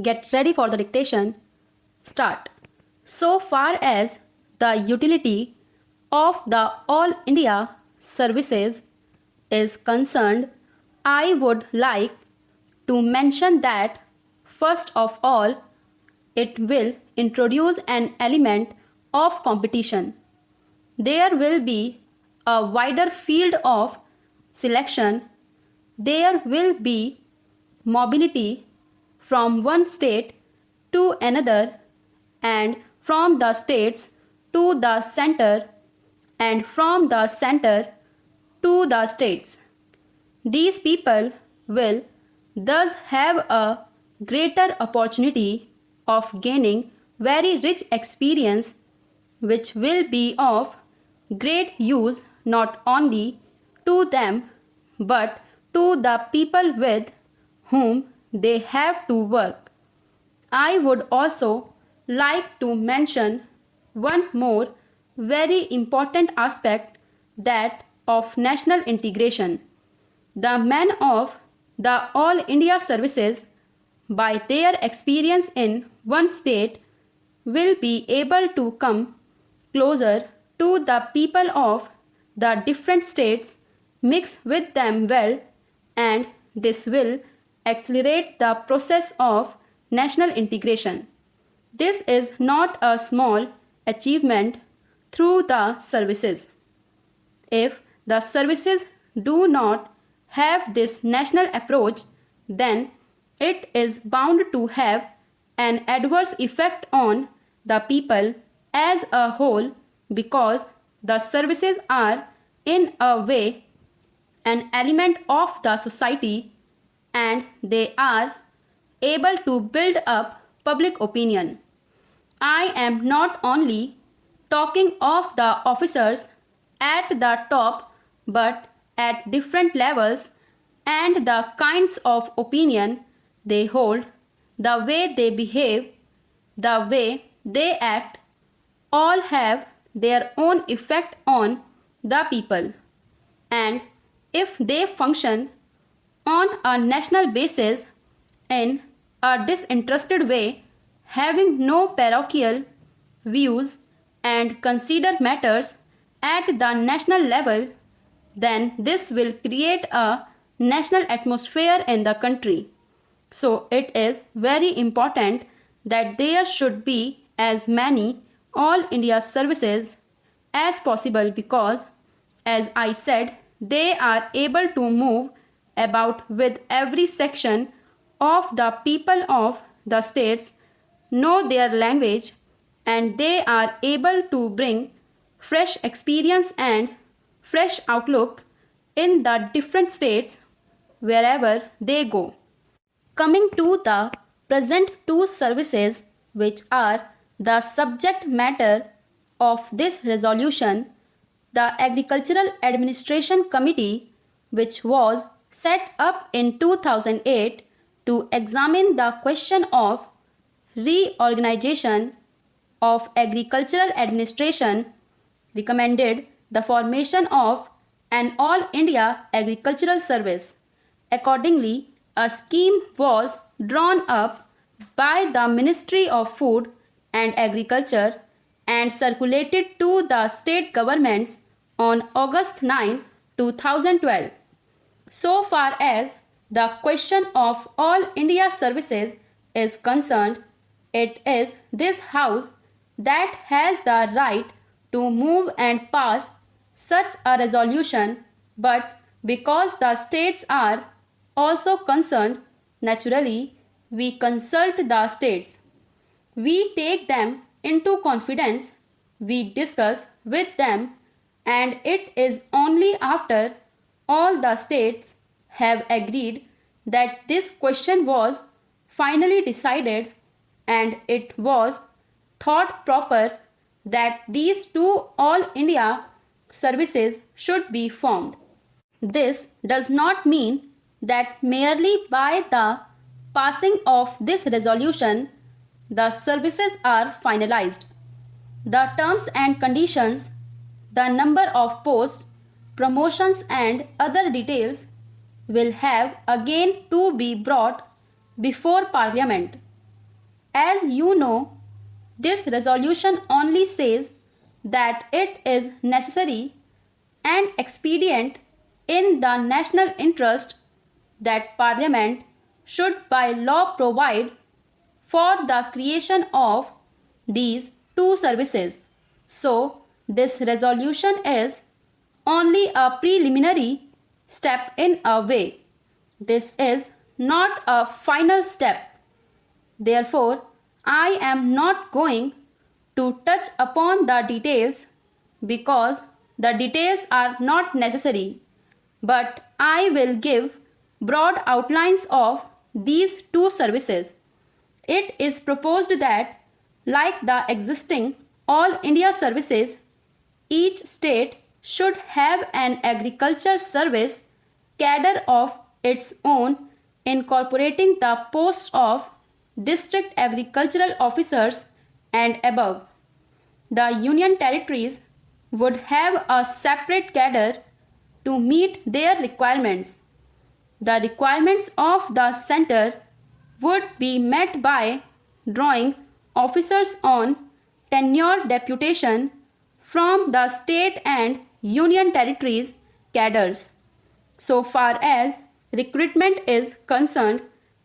Get ready for the dictation. Start. So far as the utility of the All India services is concerned, I would like to mention that first of all, it will introduce an element of competition. There will be a wider field of selection. There will be mobility from one state to another and from the states to the center and from the center to the states. These people will thus have a greater opportunity of gaining very rich experience which will be of great use not only to them but to the people with whom they have to work. I would also like to mention one more very important aspect, that of national integration. The men of the All India services, by their experience in one state, will be able to come closer to the people of the different states, mix with them well, and this will accelerate the process of national integration. This is not a small achievement through the services. If the services do not have this national approach, then it is bound to have an adverse effect on the people as a whole, because the services are in a way an element of the society and they are able to build up public opinion. I am not only talking of the officers at the top but at different levels and the kinds of opinion they hold, the way they behave, the way they act, all have their own effect on the people. And if they function on a national basis in a disinterested way, having no parochial views and consider matters at the national level, then this will create a national atmosphere in the country. So it is very important that there should be as many All India services as possible, because, as I said, they are able to move about with every section of the people of the states, know their language, and they are able to bring fresh experience and fresh outlook in the different states wherever they go. Coming to the present two services which are the subject matter of this resolution, the Agricultural Administration Committee, which was set up in 2008 to examine the question of reorganization of agricultural administration, recommended the formation of an All India Agricultural Service. Accordingly, a scheme was drawn up by the Ministry of Food and Agriculture and circulated to the state governments on August 9, 2012. So far as the question of All India services is concerned, it is this House that has the right to move and pass such a resolution, but because the states are also concerned, naturally we consult the states. We take them into confidence, we discuss with them, and it is only after all the states have agreed that this question was finally decided and it was thought proper that these two All India services should be formed. This does not mean that merely by the passing of this resolution the services are finalized. The terms and conditions, the number of posts, promotions and other details will have again to be brought before Parliament. As you know, this resolution only says that it is necessary and expedient in the national interest that Parliament should by law provide for the creation of these two services. So, this resolution is only a preliminary step in a way. This is not a final step. Therefore, I am not going to touch upon the details because the details are not necessary, but I will give broad outlines of these two services. It is proposed that, like the existing All India services, each state should have an agriculture service cadre of its own, incorporating the posts of district agricultural officers and above. The union territories would have a separate cadre to meet their requirements. The requirements of the center would be met by drawing officers on tenure deputation from the state and union territories cadres. So far as recruitment is concerned,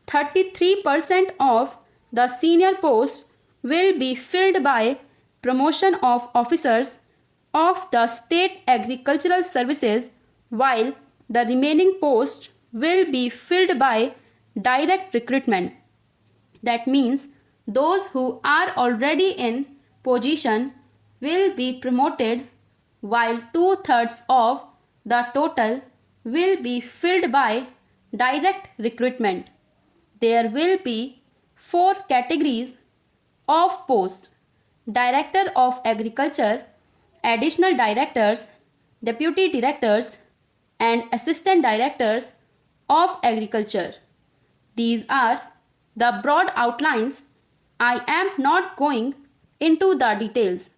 33% of the senior posts will be filled by promotion of officers of the state agricultural services, while the remaining posts will be filled by direct recruitment. That means those who are already in position will be promoted, while two-thirds of the total will be filled by direct recruitment. There will be four categories of posts: Director of Agriculture, Additional Directors, Deputy Directors, and Assistant Directors of Agriculture. These are the broad outlines. I am not going into the details.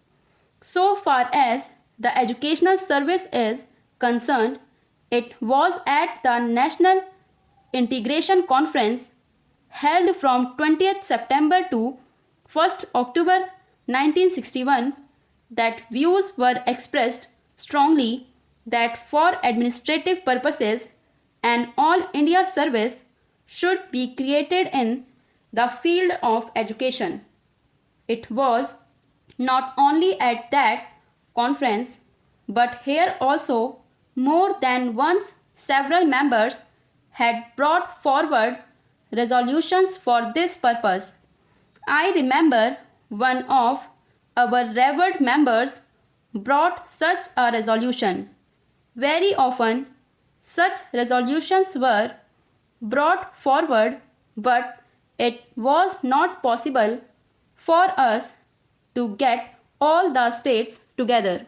So far as the educational service is concerned, it was at the National Integration Conference held from 20th September to 1st October 1961 that views were expressed strongly that for administrative purposes an all India service should be created in the field of education. It was not only at that conference but here also more than once several members had brought forward resolutions for this purpose. I remember one of our revered members brought such a resolution. Very often such resolutions were brought forward, but it was not possible for us to get all the states together.